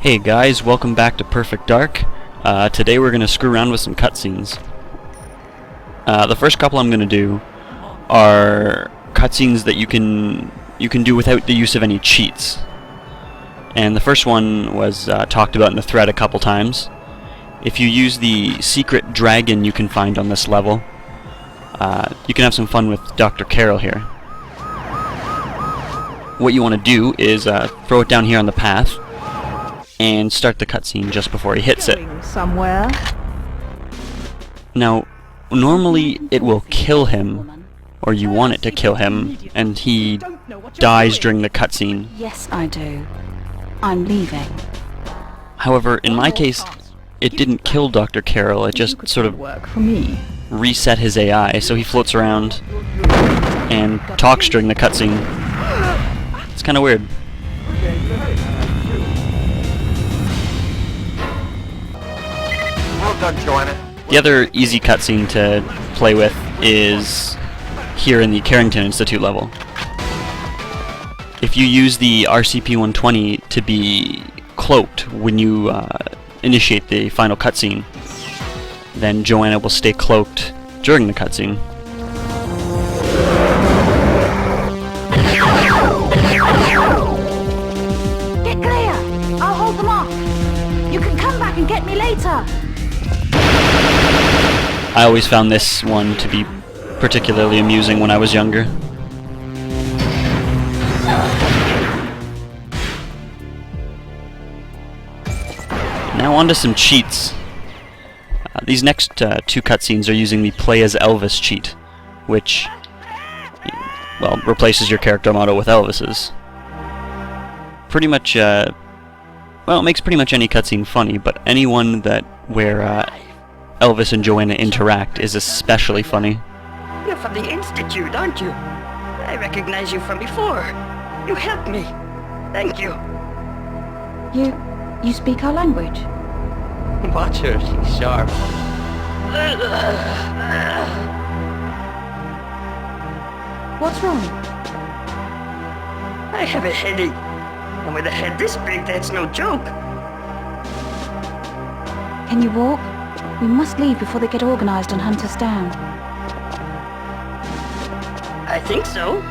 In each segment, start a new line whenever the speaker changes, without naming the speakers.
Hey guys, welcome back to Perfect Dark. Today we're going to screw around with some cutscenes. The first couple I'm going to do are cutscenes that you can do without the use of any cheats. And the first one was talked about in the thread a couple times. If you use the secret dragon you can find on this level, you can have some fun with Dr. Carroll here. What you want to do is throw it down here on the path and start the cutscene just before he hits it.
Somewhere.
Now, normally it will kill him, or you want it to kill him, and he dies during the cutscene.
Yes, I do. I'm leaving.
However, in my case, it didn't kill Dr. Carroll, it just sort of
Work for me.
reset his AI, so he floats around and talks during the cutscene. It's kind of weird.
Well done, Joanna.
The other easy cutscene to play with is here in the Carrington Institute level. If you use the RCP-120 to be cloaked when you initiate the final cutscene, then Joanna will stay cloaked during the cutscene.
Get clear! I'll hold them off. You can come back and get me later.
I always found this one to be particularly amusing when I was younger. Now on to some cheats. These next two cutscenes are using the Play as Elvis cheat, which, well, replaces your character model with Elvis's. Pretty much, well, it makes pretty much any cutscene funny, but any one where Elvis and Joanna interact is especially funny.
You're from the Institute, aren't you? I recognize you from before. You helped me. Thank you.
You speak our language?
Watch her, she's sharp.
What's wrong?
I have a headache. And with a head this big, that's no joke.
Can you walk? We must leave before they get organized and hunt us down.
I think so.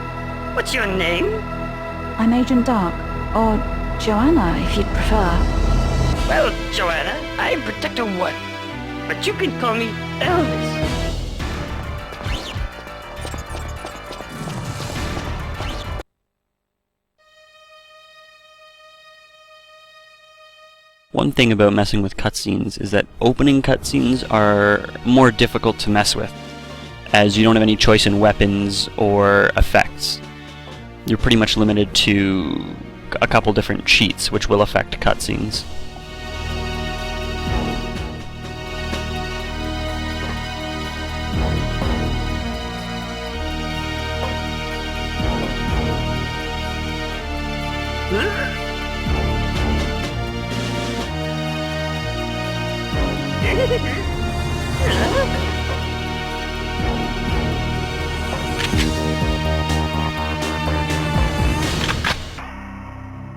What's your name?
I'm Agent Dark, or Joanna, if you'd prefer.
Well, Joanna, I'm Protector 1. But you can call me Elvis.
One thing about messing with cutscenes is that opening cutscenes are more difficult to mess with, as you don't have any choice in weapons or effects. You're pretty much limited to a couple different cheats which will affect cutscenes.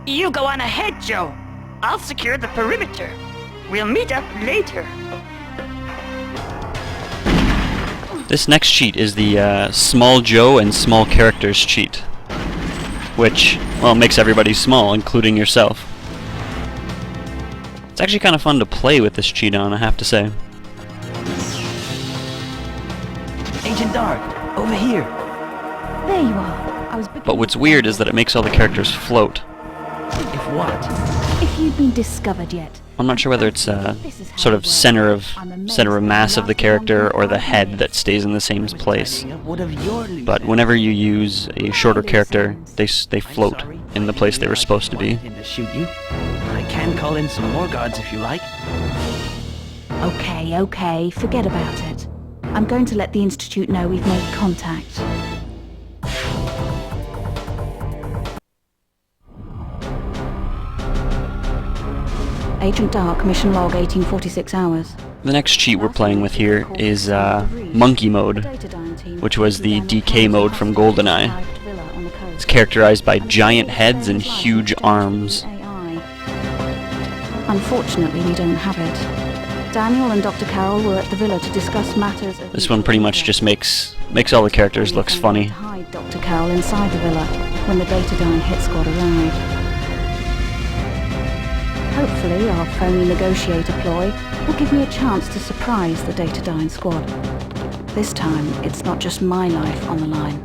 You go on ahead, Joe. I'll secure the perimeter. We'll meet up later.
This next cheat is the Small Joe and Small Characters cheat, which, well, makes everybody small, including yourself. It's actually kind of fun to play with this cheat on, I have to say.
Agent Dark, over here.
There you are.
But what's weird is that it makes all the characters float.
If what?
If you've been discovered yet.
I'm not sure whether it's sort of center of mass of the character or the head that stays in the same place. But whenever you use a shorter character, they float in the place they were supposed to be.
To shoot you. I can call in some more guards if you like.
Okay, forget about it. I'm going to let the Institute know we've made contact. Agent Dark, mission log 1846 hours.
The next cheat we're playing with here is Monkey Mode, which was the DK mode from GoldenEye. It's characterized by giant heads and huge arms.
Unfortunately, we don't have it. Daniel and Dr. Carroll were at the villa to discuss matters of...
This one pretty much just makes all the characters looks funny.
...hide Dr. Carroll inside the villa when the Datadyne hit squad arrived. Hopefully, our phony negotiator ploy will give me a chance to surprise the Datadyne squad. This time, it's not just my life on the line.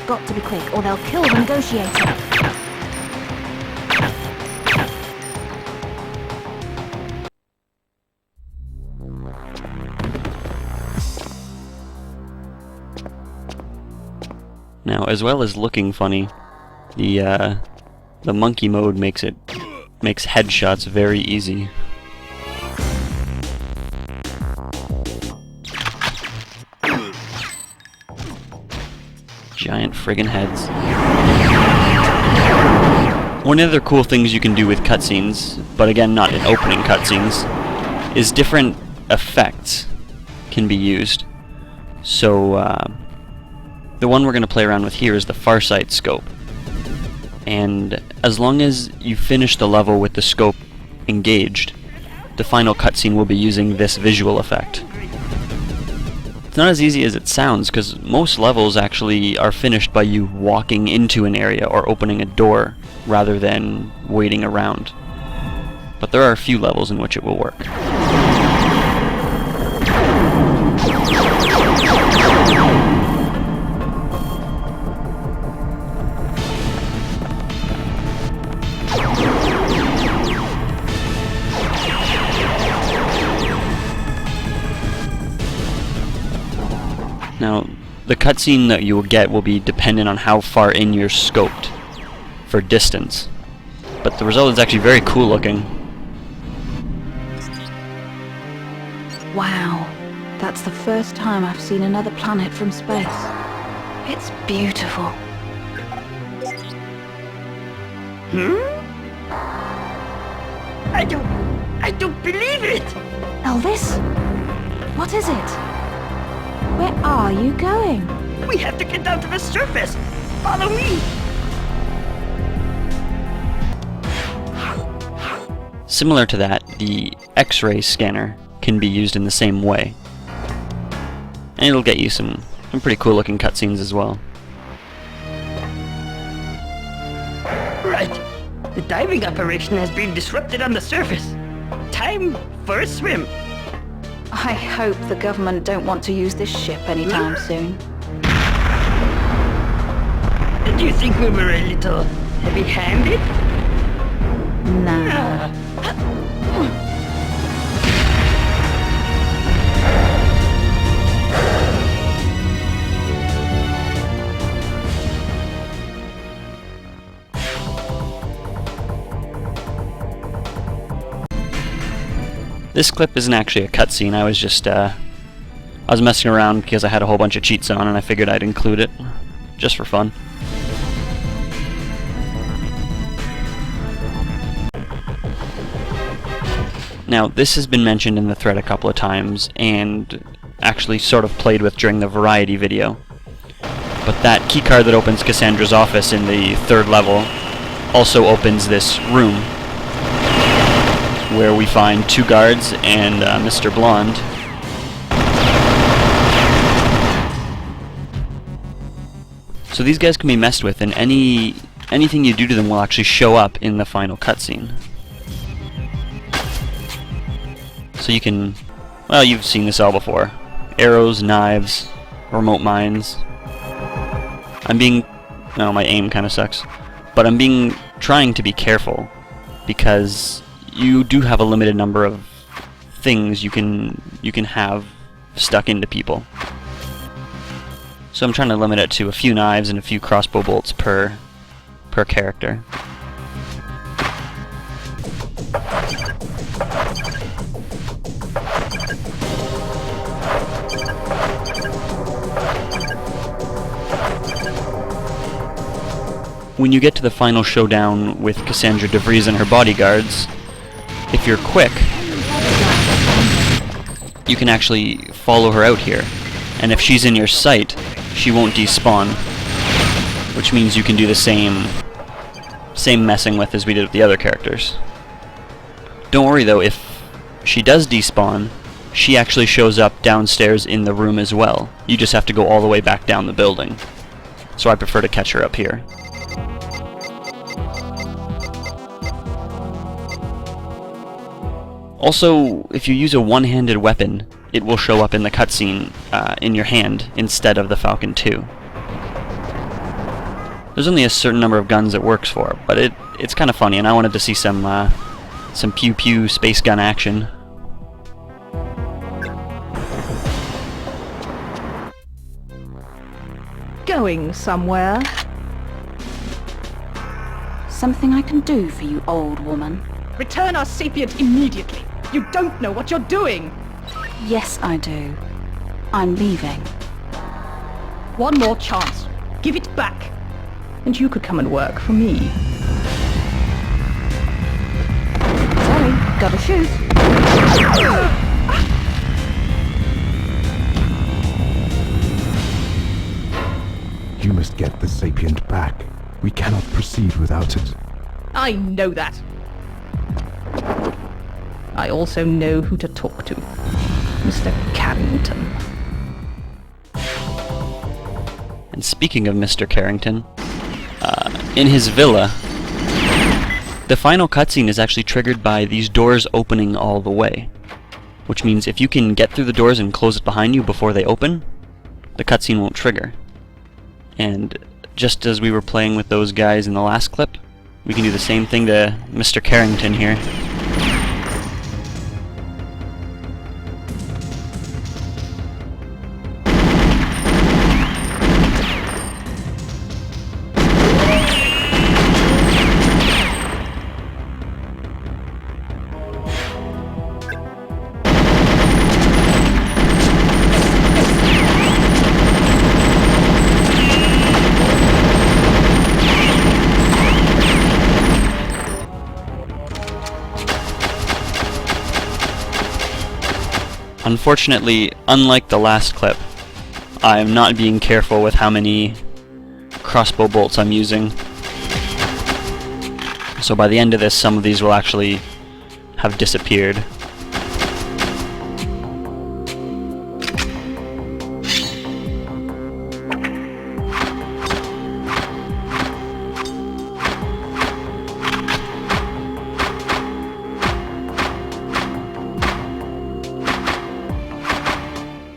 Got to be quick, or they'll kill the negotiator.
Now, as well as looking funny, the monkey mode makes headshots very easy. Giant friggin' heads. One of the other cool things you can do with cutscenes, but again not in opening cutscenes, is different effects can be used. So the one we're going to play around with here is the Farsight scope. And as long as you finish the level with the scope engaged, the final cutscene will be using this visual effect. It's not as easy as it sounds, because most levels actually are finished by you walking into an area or opening a door, rather than waiting around. But there are a few levels in which it will work. Now, the cutscene that you will get will be dependent on how far in you're scoped for distance. But the result is actually very cool looking.
Wow, that's the first time I've seen another planet from space. It's beautiful.
I don't believe it!
Elvis? What is it? Where are you going?
We have to get down to the surface! Follow me!
Similar to that, the X-Ray Scanner can be used in the same way. And it'll get you some pretty cool looking cutscenes as well.
Right. The diving operation has been disrupted on the surface. Time for a swim.
I hope the government don't want to use this ship anytime soon.
Do you think we were a little heavy-handed?
Nah.
This clip isn't actually a cutscene. I was just I was messing around because I had a whole bunch of cheats on and I figured I'd include it just for fun. Now, this has been mentioned in the thread a couple of times and actually sort of played with during the variety video. But that keycard that opens Cassandra's office in the third level also opens this room where we find two guards and Mr. Blonde. So these guys can be messed with, and anything you do to them will actually show up in the final cutscene. So you can, well, you've seen this all before. Arrows, knives, remote mines. My aim kind of sucks. But I'm trying to be careful, because you do have a limited number of things you can have stuck into people. So I'm trying to limit it to a few knives and a few crossbow bolts per character. When you get to the final showdown with Cassandra Devries and her bodyguards, if you're quick, you can actually follow her out here. And if she's in your sight, she won't despawn. Which means you can do the same messing with as we did with the other characters. Don't worry though, if she does despawn, she actually shows up downstairs in the room as well. You just have to go all the way back down the building. So I prefer to catch her up here. Also, if you use a one-handed weapon, it will show up in the cutscene in your hand instead of the Falcon 2. There's only a certain number of guns it works for, but it's kind of funny, and I wanted to see some pew-pew space gun action.
Going somewhere?
Something I can do for you, old woman?
Return our sapient immediately. You don't know what you're doing.
Yes, I do. I'm leaving.
One more chance. Give it back. And you could come and work for me.
Sorry, gotta shoot.
You must get the sapient back. We cannot proceed without it.
I know that. I also know who to talk to. Mr. Carrington.
And speaking of Mr. Carrington, in his villa, the final cutscene is actually triggered by these doors opening all the way. Which means if you can get through the doors and close it behind you before they open, the cutscene won't trigger. And just as we were playing with those guys in the last clip, we can do the same thing to Mr. Carrington here. Unfortunately, unlike the last clip, I am not being careful with how many crossbow bolts I'm using. So by the end of this, some of these will actually have disappeared.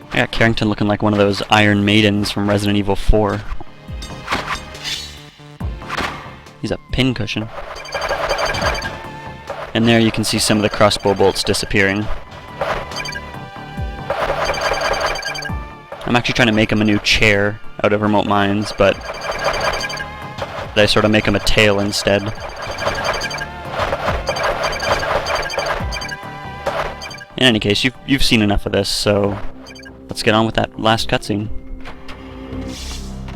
I got Carrington looking like one of those Iron Maidens from Resident Evil 4. He's a pincushion. And there you can see some of the crossbow bolts disappearing. I'm actually trying to make him a new chair out of remote mines, but I sort of make him a tail instead. In any case, you've seen enough of this, so let's get on with that last cutscene.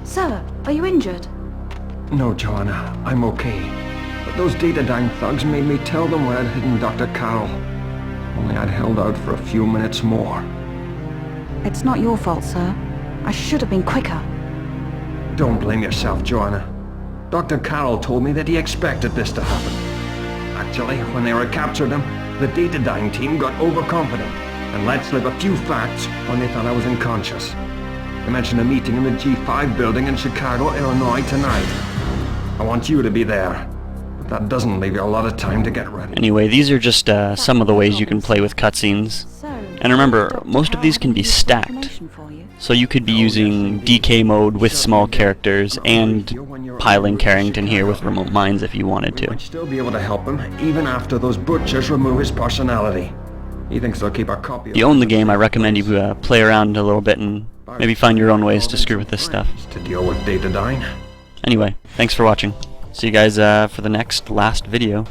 Sir, are you injured?
No, Joanna, I'm okay. But those Datadyne thugs made me tell them where I'd hidden Dr. Carroll. Only I'd held out for a few minutes more.
It's not your fault, sir. I should have been quicker.
Don't blame yourself, Joanna. Dr. Carroll told me that he expected this to happen. Actually, when they recaptured him, the Datadyne team got overconfident and let slip a few facts when they thought I was unconscious. They mentioned a meeting in the G5 building in Chicago, Illinois tonight. I want you to be there, but that doesn't leave you a lot of time to get ready.
Anyway, these are just some of the ways you can play with cutscenes. And remember, most of these can be stacked. So you could be using DK mode with small characters and piling Carrington here with remote mines if you wanted to.
I'd still be able to help him, even after those butchers remove his personality. He thinks they'll keep a copy of...
If you own the game, I recommend you play around a little bit and maybe find your own ways to screw with this stuff.
To deal with Datadyne.
Anyway, thanks for watching. See you guys for the last video.